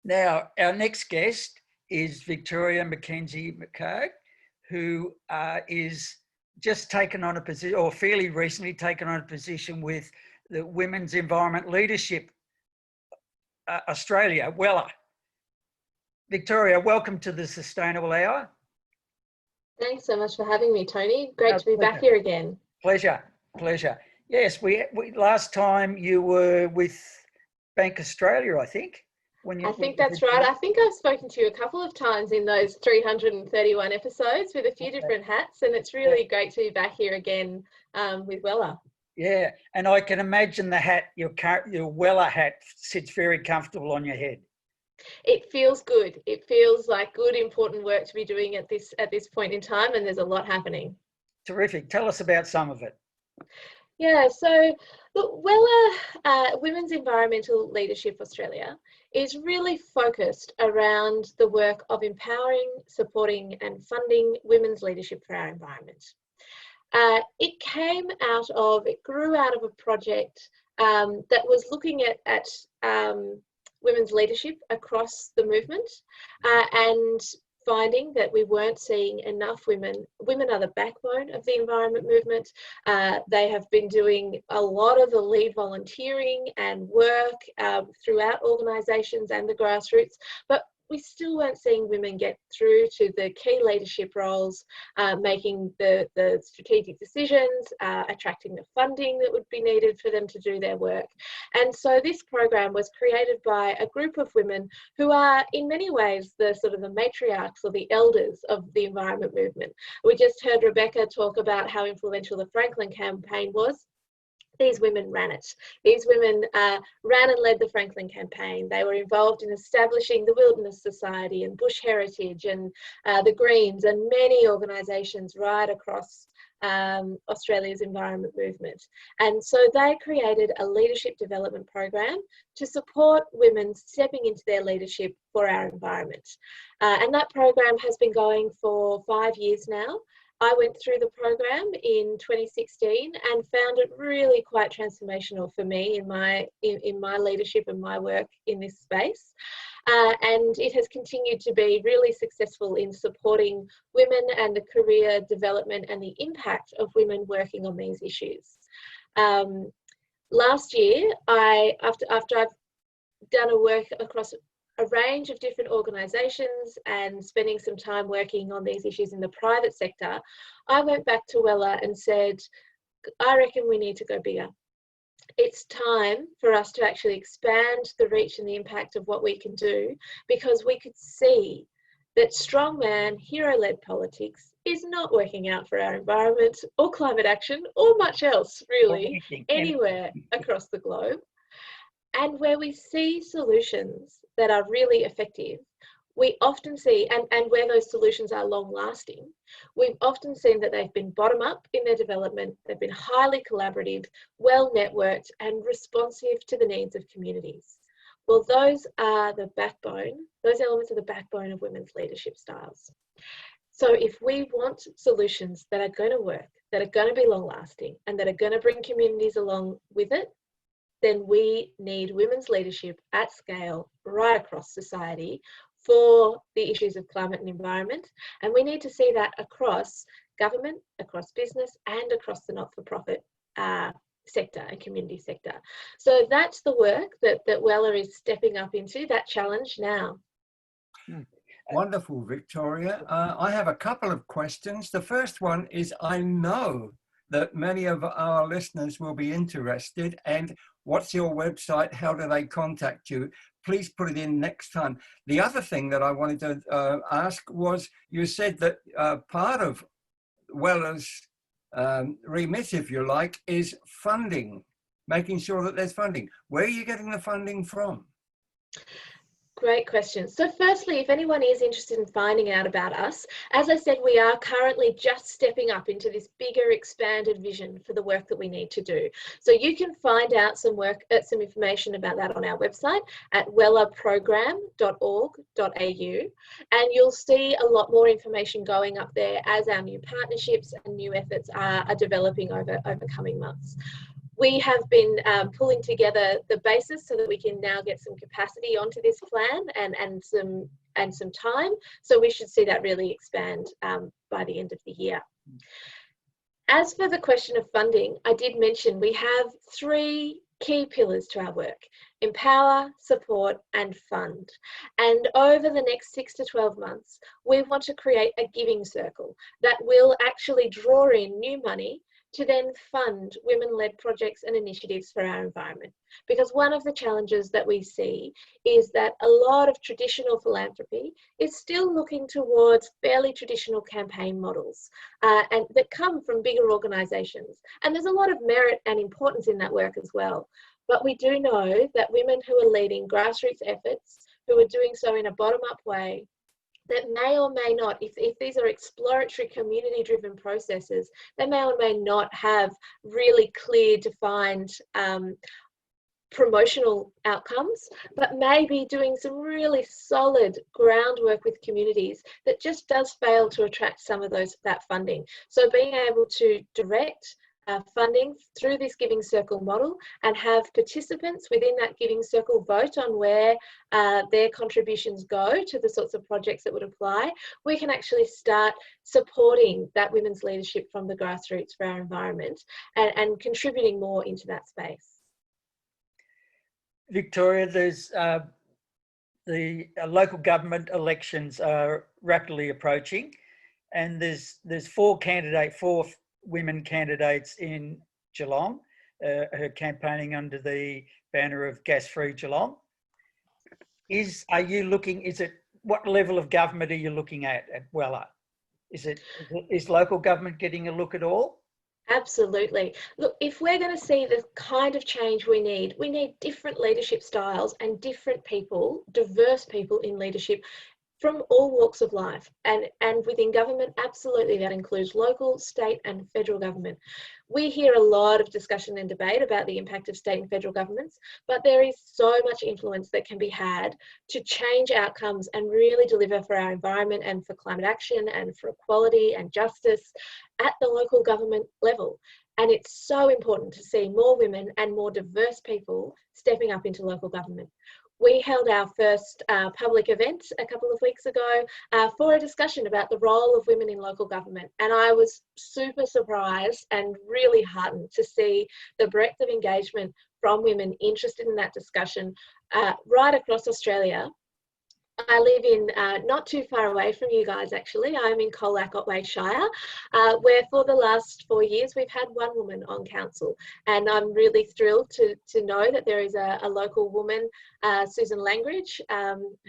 Now, our next guest is Victoria McKenzie-McHarg, who is just taken on a position, or fairly recently taken on a position with the Women's Environment Leadership Australia, WELA. Victoria, welcome to the Sustainable Hour. Thanks so much for having me, Tony. Great to be back here again. Pleasure. Yes, we last time you were with Bank Australia, I think. I think that's right. I think I've spoken to you a couple of times in those 331 episodes with a few different hats, and it's really great to be back here again with WELA. Yeah, and I can imagine the hat, your WELA hat, sits very comfortable on your head. It feels good. It feels like good, important work to be doing at this point in time, and there's a lot happening. Terrific. Tell us about some of it. Yeah, so look, WELA, Women's Environmental Leadership Australia, is really focused around the work of empowering, supporting and funding women's leadership for our environment. It grew out of a project that was looking at women's leadership across the movement and finding that we weren't seeing enough women. Women are the backbone of the environment movement. They have been doing a lot of the lead volunteering and work throughout organisations and the grassroots, but we still weren't seeing women get through to the key leadership roles, making the strategic decisions, attracting the funding that would be needed for them to do their work. And so this program was created by a group of women who are in many ways the sort of the matriarchs or the elders of the environment movement. We just heard Rebecca talk about how influential the Franklin campaign was. These women ran it. These women ran and led the Franklin campaign. They were involved in establishing the Wilderness Society and Bush Heritage and the Greens and many organisations right across Australia's environment movement. And so they created a leadership development program to support women stepping into their leadership for our environment. And that program has been going for 5 years now. I went through the program in 2016 and found it really quite transformational for me in my leadership and my work in this space. And it has continued to be really successful in supporting women and the career development and the impact of women working on these issues. Last year, after I've done a work across a range of different organisations and spending some time working on these issues in the private sector, I went back to WELA and said, I reckon we need to go bigger. It's time for us to actually expand the reach and the impact of what we can do, because we could see that strongman, hero-led politics is not working out for our environment or climate action or much else really anywhere across the globe. And where we see solutions that are really effective, we often see, and where those solutions are long lasting, we've often seen that they've been bottom up in their development, they've been highly collaborative, well networked and responsive to the needs of communities. Well, those are the backbone, those elements are the backbone of women's leadership styles. So if we want solutions that are going to work, that are going to be long lasting and that are going to bring communities along with it, then we need women's leadership at scale right across society for the issues of climate and environment. And we need to see that across government, across business and across the not-for-profit sector and community sector. So that's the work that WELA is stepping up into, that challenge now. Wonderful, Victoria. I have a couple of questions. The first one is, I know that many of our listeners will be interested, and what's your website? How do they contact you? Please put it in next time. The other thing that I wanted to ask was, you said that part of WELA's remit, if you like, is funding, making sure that there's funding. Where are you getting the funding from? Great question. So firstly, if anyone is interested in finding out about us, as I said, we are currently just stepping up into this bigger expanded vision for the work that we need to do. So you can find out some information about that on our website at welaprogram.org.au, and you'll see a lot more information going up there as our new partnerships and new efforts are developing over coming months. we have been pulling together the basis so that we can now get some capacity onto this plan and some time. So we should see that really expand by the end of the year. As for the question of funding, I did mention we have 3 key pillars to our work: empower, support, and fund. And over the next 6 to 12 months, we want to create a giving circle that will actually draw in new money to then fund women-led projects and initiatives for our environment. Because one of the challenges that we see is that a lot of traditional philanthropy is still looking towards fairly traditional campaign models and that come from bigger organisations. And there's a lot of merit and importance in that work as well. But we do know that women who are leading grassroots efforts, who are doing so in a bottom-up way, that may or may not, if these are exploratory community-driven processes, they may or may not have really clear, defined promotional outcomes, but maybe doing some really solid groundwork with communities that just does fail to attract some of that funding. So being able to direct funding through this giving circle model and have participants within that giving circle vote on where their contributions go to the sorts of projects that would apply, we can actually start supporting that women's leadership from the grassroots for our environment and contributing more into that space. Victoria, there's the local government elections are rapidly approaching, and there's 4 women candidates in Geelong who are campaigning under the banner of Gas Free Geelong. What level of government are you looking at WELA? Is local government getting a look at all? Absolutely. Look, if we're going to see the kind of change we need different leadership styles and different people, diverse people in leadership from all walks of life. And within government, absolutely, that includes local, state and federal government. We hear a lot of discussion and debate about the impact of state and federal governments, but there is so much influence that can be had to change outcomes and really deliver for our environment and for climate action and for equality and justice at the local government level. And it's so important to see more women and more diverse people stepping up into local government. We held our first public event a couple of weeks ago for a discussion about the role of women in local government. And I was super surprised and really heartened to see the breadth of engagement from women interested in that discussion right across Australia. I live in not too far away from you guys, actually. I'm in Colac, Otway Shire, where for the last 4 years we've had 1 woman on council. And I'm really thrilled to know that there is a local woman, Susan Langridge,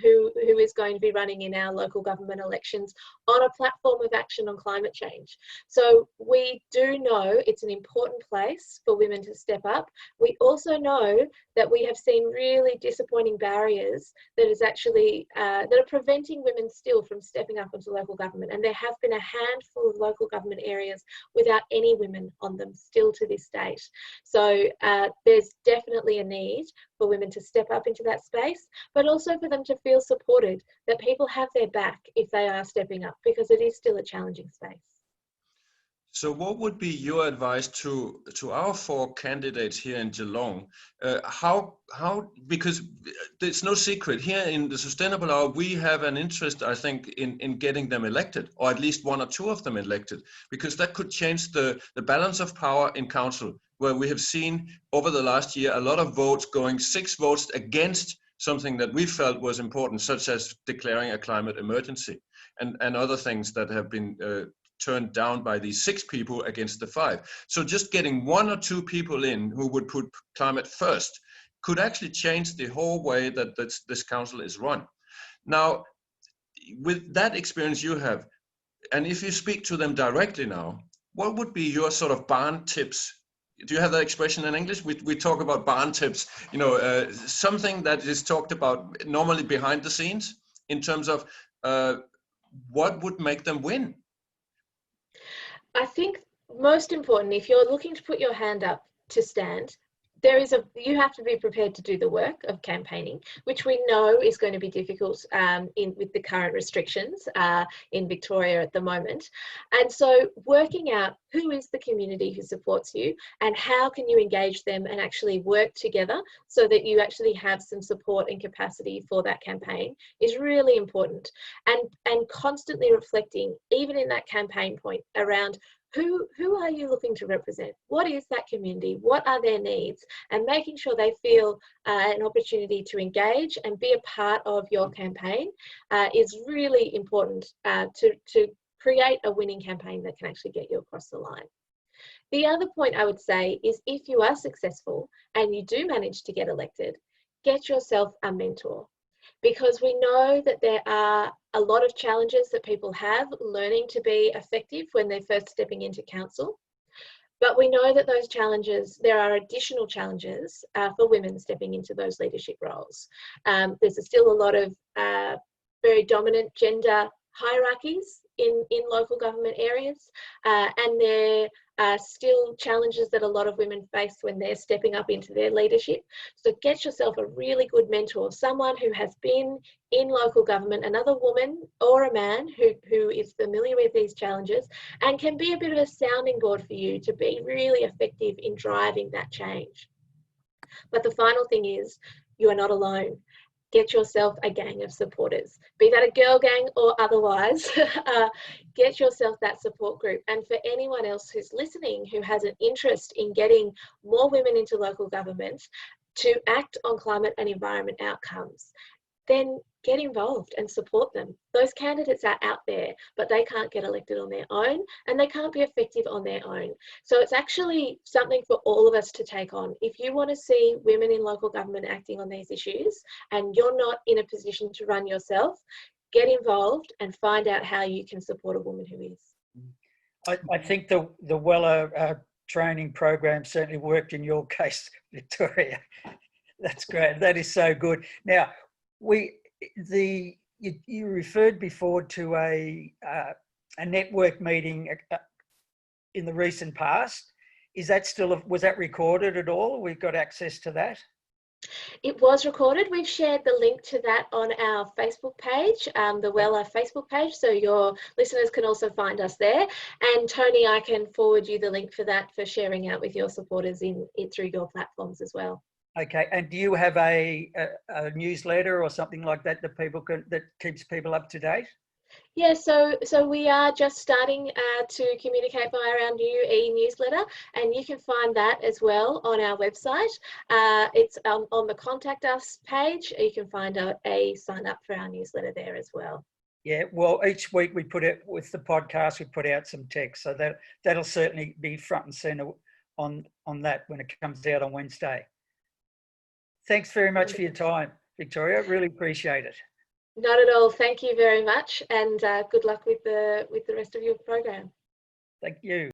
who is going to be running in our local government elections on a platform of action on climate change. So we do know it's an important place for women to step up. We also know that we have seen really disappointing barriers that is actually that are preventing women still from stepping up into local government. And there have been a handful of local government areas without any women on them still to this date. So there's definitely a need for women to step up into that space, but also for them to feel supported, that people have their back if they are stepping up, because it is still a challenging space. So what would be your advice to our 4 candidates here in Geelong? Because it's no secret, here in the Sustainable Hour, we have an interest, I think, in getting them elected, or at least 1 or 2 of them elected, because that could change the balance of power in council, where we have seen over the last year a lot of votes going 6 votes against something that we felt was important, such as declaring a climate emergency and other things that have been turned down by these 6 people against the 5. So just getting 1 or 2 people in who would put climate first could actually change the whole way that this council is run. Now, with that experience you have, and if you speak to them directly now, what would be your sort of barn tips? Do you have that expression in English? We talk about barn tips, something that is talked about normally behind the scenes in terms of what would make them win? I think most important, if you're looking to put your hand up to stand, you have to be prepared to do the work of campaigning, which we know is going to be difficult with the current restrictions in Victoria at the moment. And so working out who is the community who supports you and how can you engage them and actually work together so that you actually have some support and capacity for that campaign is really important. And constantly reflecting, even in that campaign point, around who are you looking to represent? What is that community? What are their needs? And making sure they feel an opportunity to engage and be a part of your campaign is really important to create a winning campaign that can actually get you across the line. The other point I would say is, if you are successful and you do manage to get elected, get yourself a mentor. Because we know that there are a lot of challenges that people have learning to be effective when they're first stepping into council. But we know that those challenges, there are additional challenges for women stepping into those leadership roles. There's still a lot of very dominant gender hierarchies in local government areas, and there are still challenges that a lot of women face when they're stepping up into their leadership. So get yourself a really good mentor, someone who has been in local government, another woman or a man who is familiar with these challenges and can be a bit of a sounding board for you to be really effective in driving that change. But the final thing is, you are not alone. Get yourself a gang of supporters, be that a girl gang or otherwise. Get yourself that support group. And for anyone else who's listening who has an interest in getting more women into local government to act on climate and environment outcomes, then get involved and support them. Those candidates are out there, but they can't get elected on their own and they can't be effective on their own. So it's actually something for all of us to take on. If you want to see women in local government acting on these issues and you're not in a position to run yourself, get involved and find out how you can support a woman who is. I think the WELA training program certainly worked in your case, Victoria. That's great. That is so good. Now, you referred before to a network meeting in the recent past. Is that was that recorded at all? We've got access to that? It was recorded. We've shared the link to that on our Facebook page, the WELA Facebook page, so your listeners can also find us there. And Tony, I can forward you the link for that for sharing out with your supporters through your platforms as well. Okay, and do you have a newsletter or something like that that keeps people up to date? Yeah, so we are just starting to communicate via our new e-newsletter, and you can find that as well on our website. It's on the Contact Us page. You can find a sign up for our newsletter there as well. Yeah, well, each week we put it with the podcast, we put out some text, so that'll certainly be front and centre on that when it comes out on Wednesday. Thanks very much for your time, Victoria. Really appreciate it. Not at all. Thank you very much, and good luck with the rest of your program. Thank you.